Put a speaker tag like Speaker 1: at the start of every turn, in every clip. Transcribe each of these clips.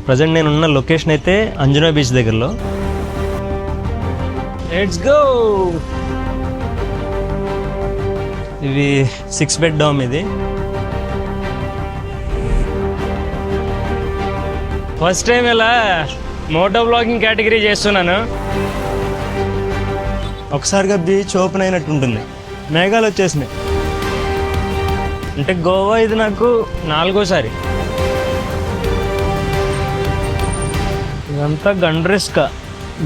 Speaker 1: Present నేను ఉన్న location అయితే అంజనా బీచ్ దగ్గరలో. Let's go. ఇవి 6 బెడ్ డామ్. ఇది ఫస్ట్ టైం ఇలా మోటో బ్లాగింగ్ కేటగిరీ చేస్తున్నాను. ఒకసారిగా బీచ్ ఓపెన్ అయినట్టు ఉంటుంది. మేఘాలు వచ్చేసినాయి. అంటే గోవా ఇది నాకు 4వ సారి. ఇదంతా గండ్రిస్కా,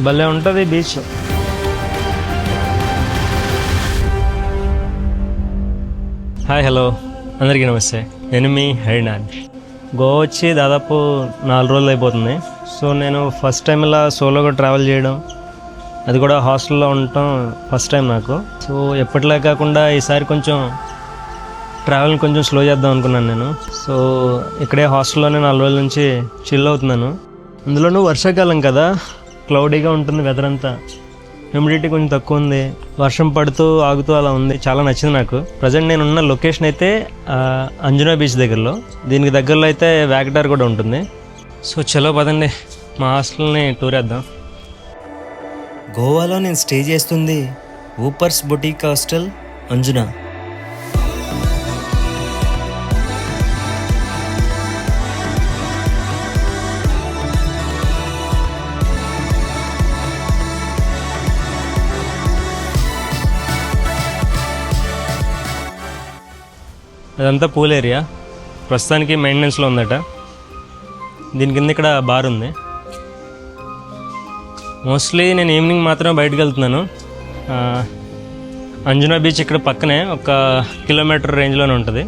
Speaker 1: భలే ఉంటుంది బీచ్. హాయ్, హలో, అందరికీ నమస్తే. నేను మీ హరినాథ్. గోవా వచ్చి దాదాపు 4 రోజులు అయిపోతుంది. సో నేను ఫస్ట్ టైం ఇలా సోలోగా ట్రావెల్ చేయడం, అది కూడా హాస్టల్లో ఉండటం ఫస్ట్ టైం నాకు. సో ఎప్పటిలా కాకుండా ఈసారి కొంచెం ట్రావెల్ని కొంచెం స్లో చేద్దాం అనుకున్నాను నేను. సో ఇక్కడే హాస్టల్లోనే 4 రోజుల నుంచి చిల్ అవుతున్నాను. అందులోనూ వర్షాకాలం కదా, క్లౌడీగా ఉంటుంది వెదర్ అంతా. హ్యూమిడిటీ కొంచెం తక్కువ ఉంది. వర్షం పడుతూ ఆగుతూ అలా ఉంది. చాలా నచ్చింది నాకు. ప్రజెంట్ నేను ఉన్న లొకేషన్ అయితే అంజనా బీచ్ దగ్గరలో. దీనికి దగ్గరలో అయితే వ్యాగటార్ కూడా ఉంటుంది. సో చలో పదండి, మా హాస్టల్ని టూర్ వేద్దాం.
Speaker 2: గోవాలో నేను స్టే చేస్తుంది ఊపర్స్ బొటీక్ హాస్టల్ అంజునా.
Speaker 1: అదంతా పూల్ ఏరియా. ప్రస్తుతానికి మెయింటెనెన్స్లో ఉందట. దీని కింద ఇక్కడ బార్ ఉంది. మోస్ట్లీ నేను ఈవినింగ్ మాత్రమే బయటకు వెళ్తున్నాను. అంజనా బీచ్ ఇక్కడ పక్కనే 1 కిలోమీటర్ రేంజ్లోనే ఉంటుంది.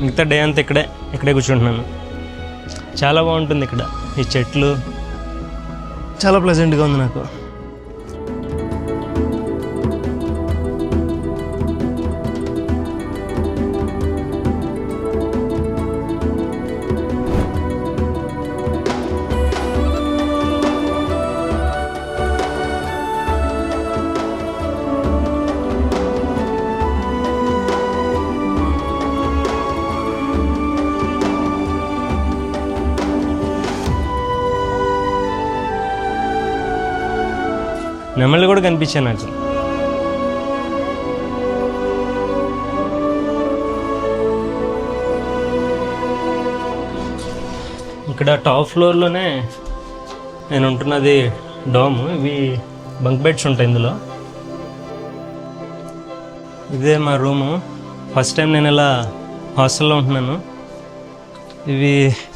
Speaker 1: మిగతా డే అంతా ఇక్కడే కూర్చుంటున్నాను. చాలా బాగుంటుంది ఇక్కడ. ఈ చెట్లు చాలా ప్లెజెంట్గా ఉంది నాకు. నెమళ్ళు కూడా కనిపించాయి నాకు. ఇక్కడ టాప్ ఫ్లోర్లోనే నేను ఉంటున్నది డామ్. ఇవి బంక్ బెడ్స్ ఉంటాయి ఇందులో. ఇదే మా రూము. ఫస్ట్ టైం నేను ఇలా హాస్టల్లో ఉంటున్నాను. ఇవి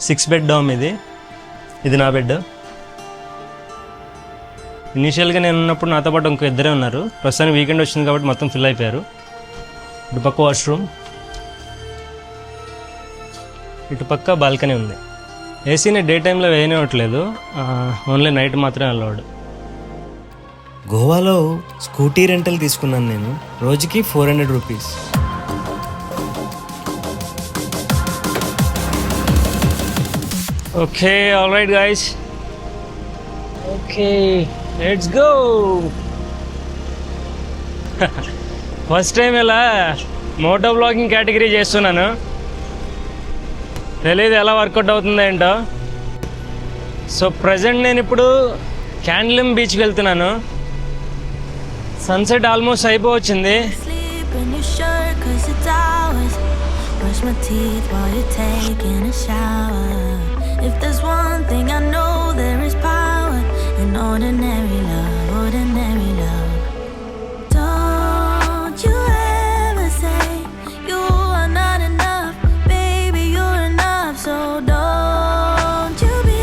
Speaker 1: 6 బెడ్ డామ్. ఇది నా బెడ్. ఇనీషియల్గా నేను ఉన్నప్పుడు నాతో పాటు ఇంకో 2 ఉన్నారు. ప్రస్తుతానికి వీకెండ్ వచ్చింది కాబట్టి మొత్తం ఫిల్ అయిపోయారు. ఇటు పక్క వాష్రూమ్, ఇటు పక్క బాల్కనీ ఉంది. ఏసీని డే టైంలో వేయనివ్వట్లేదు, ఓన్లీ నైట్ మాత్రమే అలవాడు.
Speaker 2: గోవాలో స్కూటీ రెంటల్ తీసుకున్నాను నేను. రోజుకి 400 rupees.
Speaker 1: Okay, all right guys. Okay, let's go. First time ఇలా మోటో బ్లాగింగ్ కేటగిరీ చేస్తున్నాను. తెలియదు ఎలా వర్కౌట్ అవుతుందో ఏంటో. సో ప్రజెంట్ నేను ఇప్పుడు క్యాండ్లిమ్ బీచ్కి వెళ్తున్నాను. సన్సెట్ ఆల్మోస్ట్ అయిపోవచ్చింది.
Speaker 3: Ordinary love, ordinary love. Don't you ever say you are not enough, baby, you're enough. So don't you be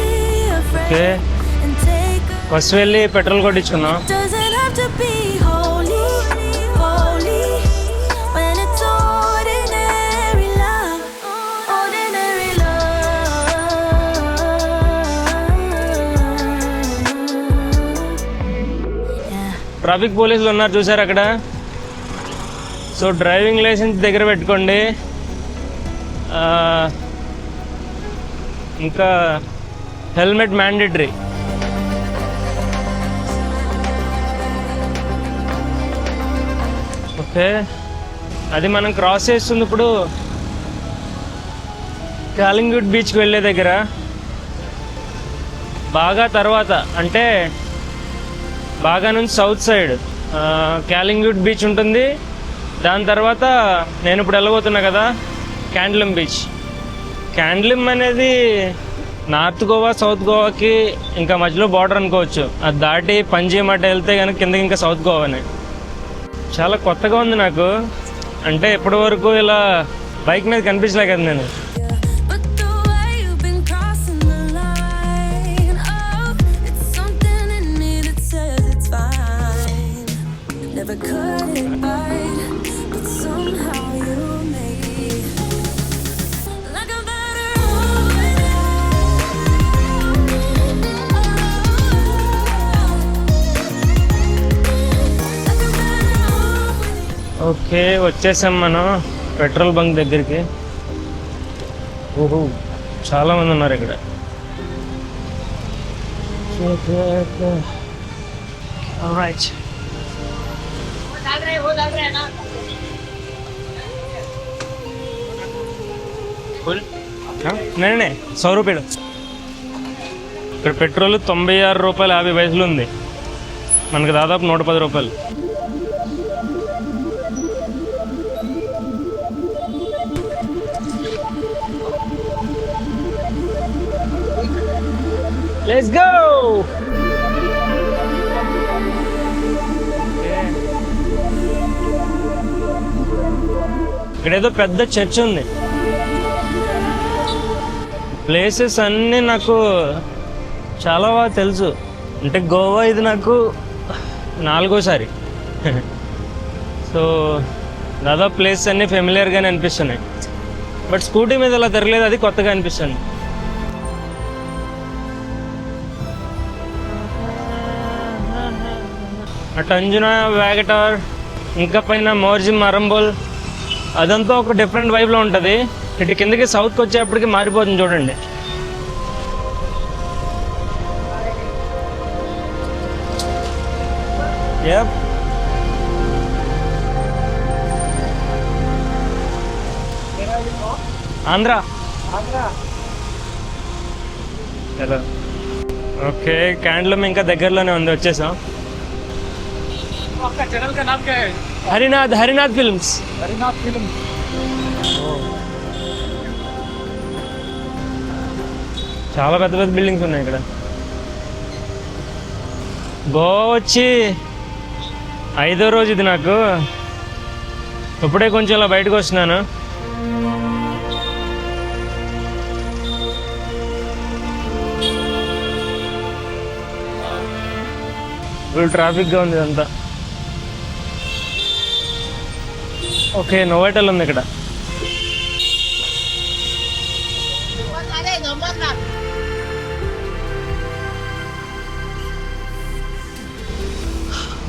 Speaker 3: afraid and take a
Speaker 1: first వెళ్ళి petrol కొట్టించుకున్నాం.
Speaker 3: doesn't have to be holy, holy when it's ordinary love, ordinary love. Yeah.
Speaker 1: Traffic పోలీసులు ఉన్నారు చూసారు అక్కడ. So driving licence దగ్గర పెట్టుకోండి. ఇంకా helmet mandatory. Okay, అది మనం క్రాస్ చేస్తుంది ఇప్పుడు కాలింగుడ్ బీచ్కి వెళ్ళే దగ్గర. బాగా తర్వాత అంటే బాగా నుంచి సౌత్ సైడ్ కాలింగుడ్ బీచ్ ఉంటుంది. దాని తర్వాత నేను ఇప్పుడు వెళ్ళబోతున్నా కదా క్యాండ్లిమ్ బీచ్. క్యాండ్లిమ్ అనేది నార్త్ గోవా సౌత్ గోవాకి ఇంకా మధ్యలో బార్డర్ అనుకోవచ్చు. అది దాటి పంజీ మాట వెళ్తే కనుక కిందకి ఇంకా సౌత్ గోవానే. చాలా కొత్తగా ఉంది నాకు, అంటే ఇప్పటి వరకు ఇలా బైక్ మీద కనిపించలే కదా నేను.
Speaker 3: But the way you've been crossing the line, oh, it's something in me that says it's fine. Never cut it right, but somehow you make me like a better woman. Like a better woman.
Speaker 1: Okay, వచ్చేసాం మనం petrol bunk దగ్గరికి. ఓహో, చాలా మంది ఉన్నారు ఇక్కడ. Alright. Full? నేనే 100 రూపాయలు. ఇక్కడ పెట్రోల్ 96 రూపాయలు 50 పైసలు ఉంది. మనకు దాదాపు 110 రూపాయలు. Let's go! ఇక్కడ ఏదో పెద్ద చర్చ్ ఉంది. ప్లేసెస్ అన్నీ నాకు చాలా బాగా తెలుసు. అంటే గోవా ఇది నాకు 4వ సారి. సో దాదాపు ప్లేసెస్ అన్నీ ఫెమిలియర్గానే అనిపిస్తున్నాయి. బట్ స్కూటీ మీద అలా తిరగలేదు, అది కొత్తగా అనిపిస్తుంది. అటు అంజునా వ్యాగటార్, ఇంకా పైన మోర్జిమ్ అరంబోల్, అదంతా ఒక డిఫరెంట్ వైబ్లో ఉంటుంది. ఇటు కిందకి సౌత్కి వచ్చేప్పటికి మారిపోతుంది చూడండి. యప్, ఆంధ్ర. హలో. ఓకే, క్యాండ్లమ్ ఇంకా దగ్గరలోనే ఉంది, వచ్చేసాం.
Speaker 4: आपका चैनल का नाम क्या है?
Speaker 1: హరినాథ్ ఫిల్మ్స్.
Speaker 4: हरिनाथ फिल्म.
Speaker 1: చాలా పెద్ద పెద్ద బిల్డింగ్స్ ఉన్నాయి ఇక్కడ. గోవా వచ్చి 5వ రోజు ఇది నాకు. ఇప్పుడే కొంచెం ఇలా బయటకు వస్తున్నాను. ఫుల్ ట్రాఫిక్గా ఉంది ఇదంతా. ఓకే, నోవోటెల్ ఉంది ఇక్కడ.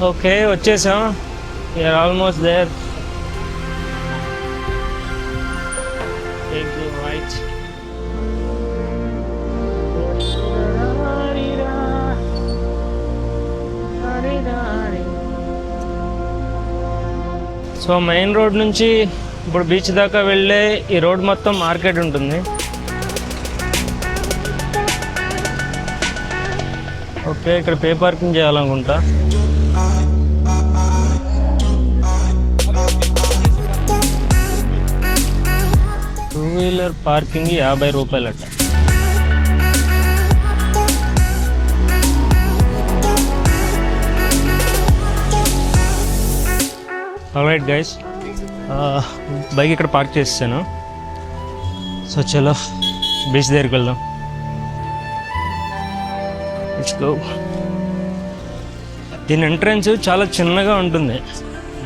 Speaker 1: ఓకే, వచ్చేసాం. You're almost there. Right. So main road నుంచి ఇప్పుడు బీచ్ దాకా వెళ్ళే ఈ రోడ్ మొత్తం మార్కెట్ ఉంటుంది. ఓకే, ఇక్కడ పే పార్కింగ్ చేయాలనుకుంటా. టూ వీలర్ పార్కింగ్ 50 రూపాయలట. ఆల్రైట్ గైస్, బైక్ ఇక్కడ పార్క్ చేసాను. సో చలో బీచ్ దగ్గరికి వెళ్దాం. Let's go. దీని ఎంట్రన్స్ చాలా చిన్నగా ఉంటుంది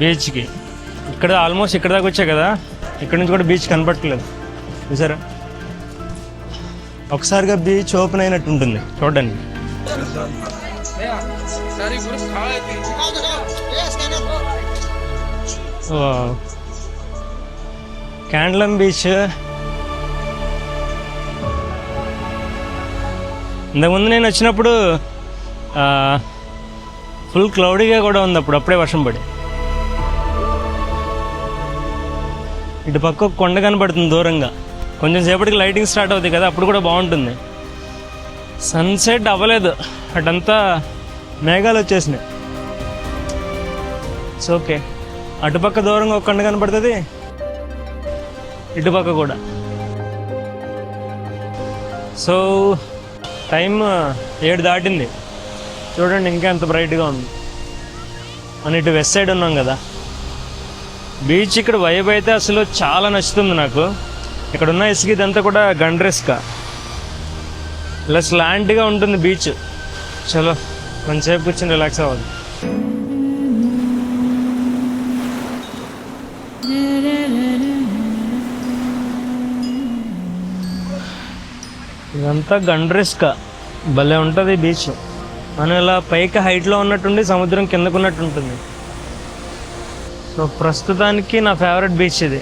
Speaker 1: బీచ్కి. ఇక్కడ ఆల్మోస్ట్ ఇక్కడ దాకా వచ్చా కదా, ఇక్కడ నుంచి కూడా బీచ్ కనపడట్లేదు చూసారా. ఒకసారిగా బీచ్ ఓపెన్ అయినట్టు ఉంటుంది చూడండి. క్యాండ్లం బీచ్. ఇంతకుముందు నేను వచ్చినప్పుడు ఫుల్ క్లౌడీగా కూడా ఉంది, అప్పుడే వర్షం పడి. ఇటు పక్క ఒక కొండ కనపడుతుంది దూరంగా, కొంచెం సేపటికి లైటింగ్ స్టార్ట్ అవుతుంది కదా, అప్పుడు కూడా బాగుంటుంది. సన్సెట్ అవ్వలేదు, అటంతా మేఘాలు వచ్చేసినాయి. It's okay. అటుపక్క దూరంగా ఒక కొండ కనపడుతుంది, ఇటుపక్క కూడా. సో టైం 7 దాటింది చూడండి, ఇంకా ఎంత బ్రైట్గా ఉంది. మనం ఇటు వెస్ట్ సైడ్ ఉన్నాం కదా బీచ్. ఇక్కడ వైబ్ అయితే అసలు చాలా నచ్చుతుంది నాకు. ఇక్కడ ఉన్న ఇసుక ఇదంతా కూడా గండ్రెస్కా, ఇలా స్లాంట్గా ఉంటుంది బీచ్. చలో కొంచెంసేపు కూర్చొని రిలాక్స్ అవ్వాలి. ఇదంతా గండ్రెస్కా, భలే ఉంటుంది బీచ్. మనం ఇలా పైకి హైట్లో ఉన్నట్టుండి సముద్రం కిందకున్నట్టు ఉంటుంది. సో ప్రస్తుతానికి నా ఫేవరెట్ బీచ్ ఇది.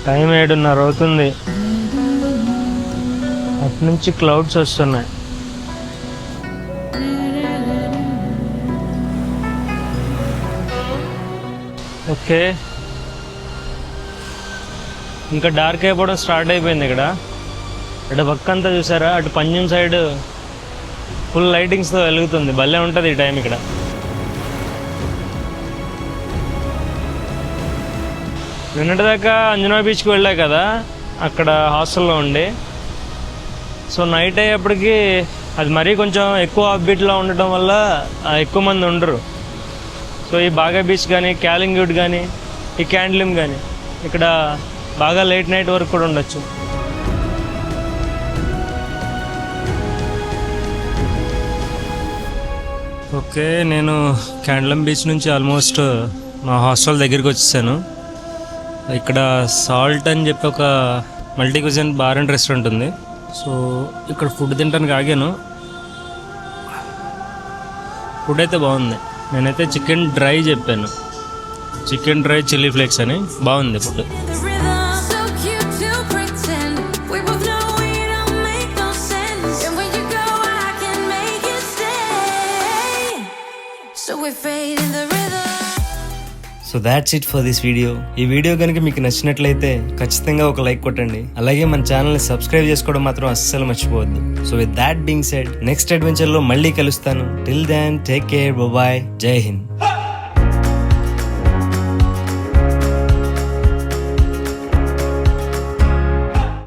Speaker 1: టైం 7:30 అవుతుంది. అటు నుంచి క్లౌడ్స్ వస్తున్నాయి. ఓకే, ఇంకా డార్క్ అయిపోవడం స్టార్ట్ అయిపోయింది ఇక్కడ. అటు పక్క అంతా చూసారా, అటు పంజం సైడ్ ఫుల్ లైటింగ్స్తో వెలుగుతుంది. భలే ఉంటుంది ఈ టైం ఇక్కడ. నిన్నటిదాకా అంజనా బీచ్కి వెళ్ళా కదా, అక్కడ హాస్టల్లో ఉండి. సో నైట్ అయ్యేప్పటికి అది మరీ కొంచెం ఎక్కువ అప్బీట్లో ఉండటం వల్ల ఎక్కువ మంది ఉండరు. సో ఈ బాగా బీచ్ కానీ, క్యాలింగ్వుడ్ కానీ, ఈ క్యాండ్లిమ్ కానీ ఇక్కడ బాగా లేట్ నైట్ వరకు కూడా ఉండొచ్చు. ఓకే, నేను క్యాండ్లమ్ బీచ్ నుంచి ఆల్మోస్ట్ మా హాస్టల్ దగ్గరికి వచ్చేసాను. ఇక్కడ సాల్ట్ అని చెప్పి ఒక multi cuisine bar and restaurant ఉంది. సో ఇక్కడ ఫుడ్ తినడానికి ఆగాను. ఫుడ్ అయితే బాగుంది. నేనైతే చికెన్ డ్రై చెప్పాను, చికెన్ డ్రై చిల్లీ ఫ్లేక్స్ అని. బాగుంది food.
Speaker 3: The rhythm, so cute to pretend. We both know we don't make no sense. And when you go, I can make it stay. So we fade in the rhythm.
Speaker 2: So that's it for this video. ఈ video కనుక మీకు నచ్చినట్లయితే ఖచ్చితంగా ఒక like కొట్టండి. అలాగే మన ఛానల్ని సబ్స్క్రైబ్ చేసుకోవడం మాత్రం అస్సలు మర్చిపోవద్దు. So with that being said, next అడ్వెంచర్లో మళ్ళీ కలుస్తాను. Till then take care, bye, జై హింద్.